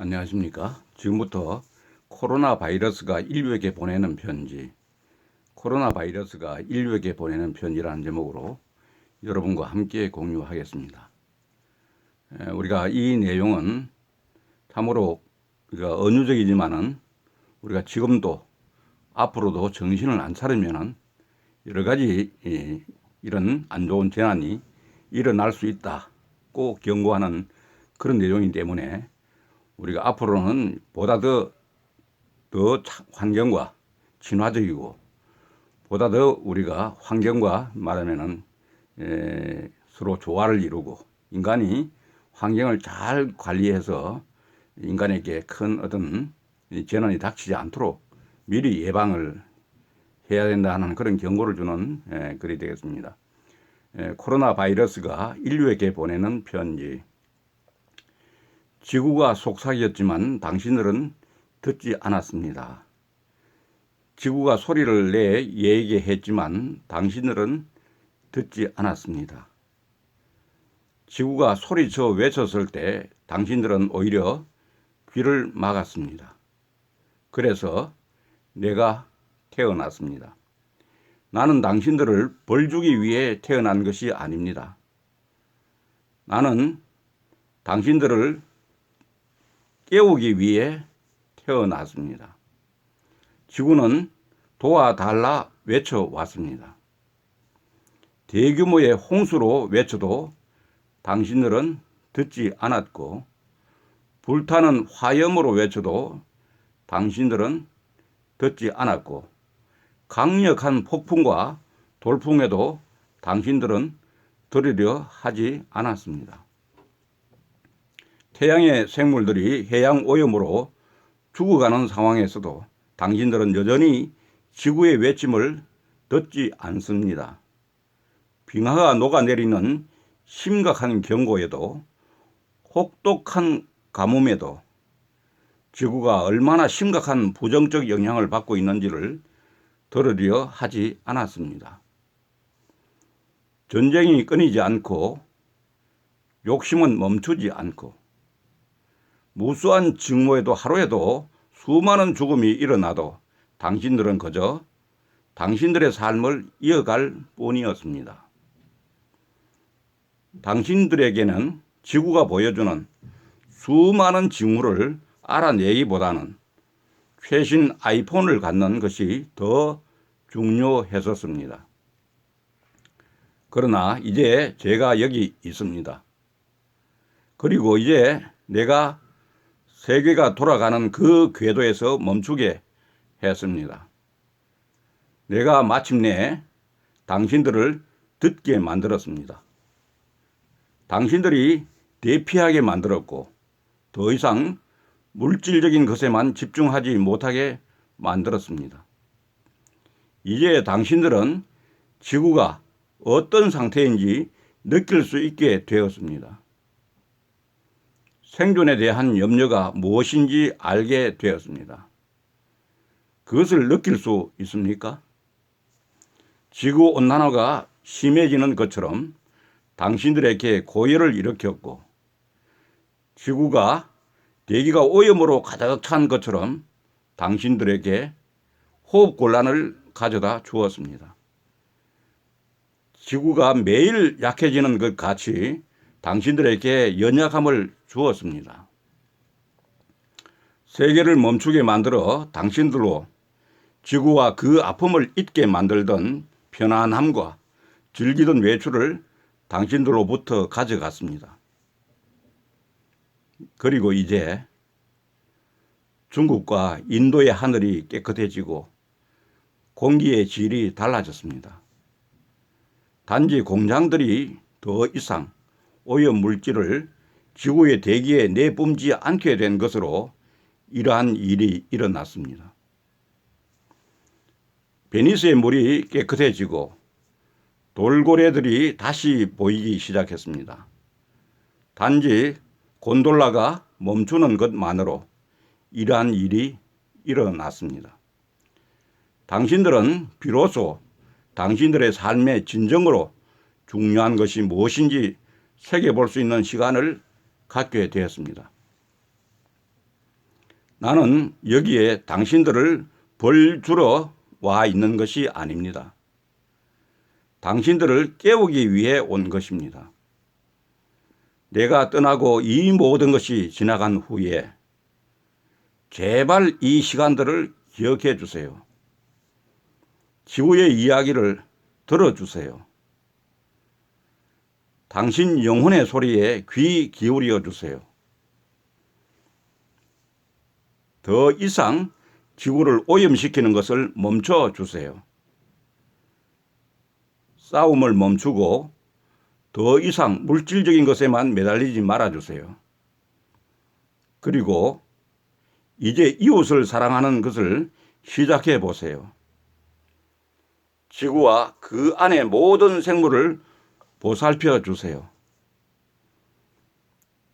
안녕하십니까. 지금부터 코로나 바이러스가 인류에게 보내는 편지, 코로나 바이러스가 인류에게 보내는 편지라는 제목으로 여러분과 함께 공유하겠습니다. 우리가 이 내용은 참으로 우리가 은유적이지만은 우리가 지금도 앞으로도 정신을 안 차리면은 여러 가지 이런 안 좋은 재난이 일어날 수 있다고 경고하는 그런 내용이기 때문에 우리가 앞으로는 보다 더 환경과 친화적이고 보다 더 우리가 환경과 말하면은 서로 조화를 이루고 인간이 환경을 잘 관리해서 인간에게 큰 어떤 재난이 닥치지 않도록 미리 예방을 해야 된다는 그런 경고를 주는 글이 되겠습니다. 코로나 바이러스가 인류에게 보내는 편지. 지구가 속삭였지만 당신들은 듣지 않았습니다. 지구가 소리를 내 얘기했지만 당신들은 듣지 않았습니다. 지구가 소리쳐 외쳤을 때 당신들은 오히려 귀를 막았습니다. 그래서 내가 태어났습니다. 나는 당신들을 벌 주기 위해 태어난 것이 아닙니다. 나는 당신들을 깨우기 위해 태어났습니다. 지구는 도와달라 외쳐왔습니다. 대규모의 홍수로 외쳐도 당신들은 듣지 않았고 불타는 화염으로 외쳐도 당신들은 듣지 않았고 강력한 폭풍과 돌풍에도 당신들은 들으려 하지 않았습니다. 태양의 생물들이 해양 오염으로 죽어가는 상황에서도 당신들은 여전히 지구의 외침을 듣지 않습니다. 빙하가 녹아내리는 심각한 경고에도 혹독한 가뭄에도 지구가 얼마나 심각한 부정적 영향을 받고 있는지를 들으려 하지 않았습니다. 전쟁이 끊이지 않고 욕심은 멈추지 않고 무수한 직무에도 하루에도 수많은 죽음이 일어나도 당신들은 그저 당신들의 삶을 이어갈 뿐이었습니다. 당신들에게는 지구가 보여주는 수많은 징후를 알아내기보다는 최신 아이폰을 갖는 것이 더 중요했었습니다. 그러나 이제 제가 여기 있습니다. 그리고 이제 내가 세계가 돌아가는 그 궤도에서 멈추게 했습니다. 내가 마침내 당신들을 듣게 만들었습니다. 당신들이 대피하게 만들었고 더 이상 물질적인 것에만 집중하지 못하게 만들었습니다. 이제 당신들은 지구가 어떤 상태인지 느낄 수 있게 되었습니다. 생존에 대한 염려가 무엇인지 알게 되었습니다. 그것을 느낄 수 있습니까? 지구온난화가 심해지는 것처럼 당신들에게 고열을 일으켰고 지구가 대기가 오염으로 가득 찬 것처럼 당신들에게 호흡곤란을 가져다 주었습니다. 지구가 매일 약해지는 것 같이 당신들에게 연약함을 주었습니다. 세계를 멈추게 만들어 당신들로 지구와 그 아픔을 잊게 만들던 편안함과 즐기던 외출을 당신들로부터 가져갔습니다. 그리고 이제 중국과 인도의 하늘이 깨끗해지고 공기의 질이 달라졌습니다. 단지 공장들이 더 이상 오염 물질을 지구의 대기에 내뿜지 않게 된 것으로 이러한 일이 일어났습니다. 베니스의 물이 깨끗해지고 돌고래들이 다시 보이기 시작했습니다. 단지 곤돌라가 멈추는 것만으로 이러한 일이 일어났습니다. 당신들은 비로소 당신들의 삶의 진정으로 중요한 것이 무엇인지 새겨볼 수 있는 시간을 갖게 되었습니다. 나는 여기에 당신들을 벌 주러 와 있는 것이 아닙니다. 당신들을 깨우기 위해 온 것입니다. 내가 떠나고 이 모든 것이 지나간 후에 제발 이 시간들을 기억해 주세요. 지구의 이야기를 들어주세요. 당신 영혼의 소리에 귀 기울여 주세요. 더 이상 지구를 오염시키는 것을 멈춰 주세요. 싸움을 멈추고 더 이상 물질적인 것에만 매달리지 말아주세요. 그리고 이제 이웃을 사랑하는 것을 시작해 보세요. 지구와 그 안의 모든 생물을 보살펴 주세요.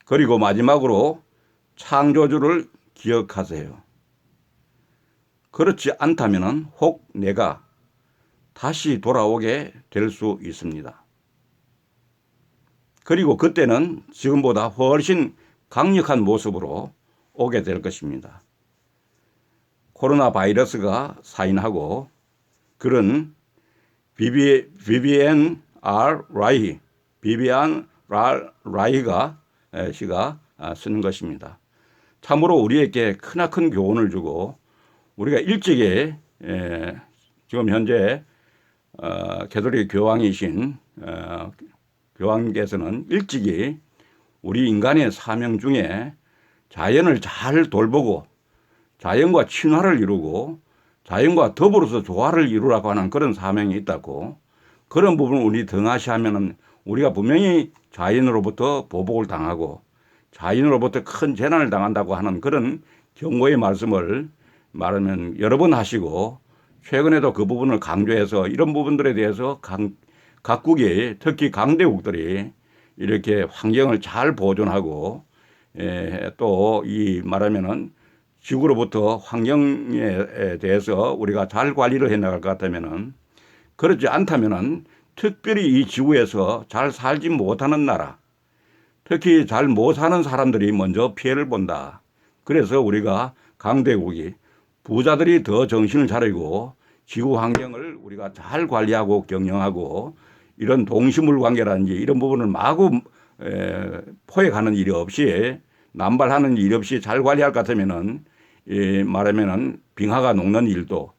그리고 마지막으로 창조주를 기억하세요. 그렇지 않다면 혹 내가 다시 돌아오게 될 수 있습니다. 그리고 그때는 지금보다 훨씬 강력한 모습으로 오게 될 것입니다. 코로나 바이러스가 사인하고 그런 비비안 라이가 씨가 쓰는 것입니다. 참으로 우리에게 크나큰 교훈을 주고 우리가 일찍이 지금 현재 가톨릭 교황이신 교황께서는 일찍이 우리 인간의 사명 중에 자연을 잘 돌보고 자연과 친화를 이루고 자연과 더불어서 조화를 이루라고 하는 그런 사명이 있다고, 그런 부분을 우리 등하시하면은 우리가 분명히 자연으로부터 보복을 당하고 자연으로부터 큰 재난을 당한다고 하는 그런 경고의 말씀을 말하면 여러 번 하시고, 최근에도 그 부분을 강조해서 이런 부분들에 대해서 각국이 특히 강대국들이 이렇게 환경을 잘 보존하고 또 이 말하면은 지구로부터 환경에 대해서 우리가 잘 관리를 해 나갈 것 같다면은, 그렇지 않다면은 특별히 이 지구에서 잘 살지 못하는 나라, 특히 잘 못 사는 사람들이 먼저 피해를 본다. 그래서 우리가 강대국이 부자들이 더 정신을 차리고 지구 환경을 우리가 잘 관리하고 경영하고 이런 동식물 관계라든지 이런 부분을 마구 포획하는 일이 없이, 남발하는 일이 없이 잘 관리할 것 같으면은 말하면은 빙하가 녹는 일도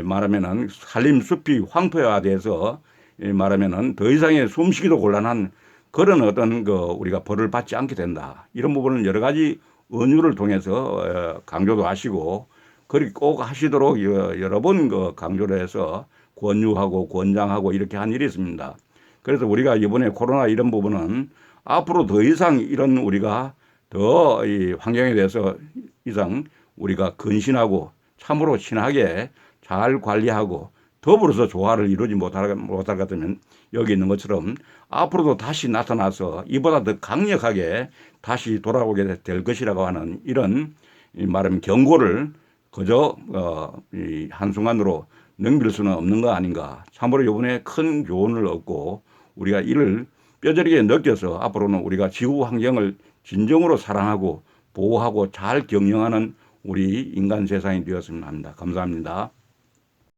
말하면은 산림숲이 황폐화돼서 말하면은 더 이상의 숨쉬기도 곤란한 그런 어떤 우리가 벌을 받지 않게 된다. 이런 부분은 여러 가지 은유를 통해서 강조도 하시고, 그리고 꼭 하시도록 여러 번 강조를 해서 권유하고 권장하고 이렇게 한 일이 있습니다. 그래서 우리가 이번에 코로나 이런 부분은 앞으로 더 이상 이런 우리가 더 이 환경에 대해서 이상 우리가 근신하고 참으로 친하게 잘 관리하고 더불어서 조화를 이루지 못할 것 같으면 여기 있는 것처럼 앞으로도 다시 나타나서 이보다 더 강력하게 다시 돌아오게 될 것이라고 하는 이런 말하면 경고를 그저 이 한순간으로 넘길 수는 없는 거 아닌가. 참으로 이번에 큰 교훈을 얻고 우리가 이를 뼈저리게 느껴서 앞으로는 우리가 지구 환경을 진정으로 사랑하고 보호하고 잘 경영하는 우리 인간 세상이 되었으면 합니다. 감사합니다.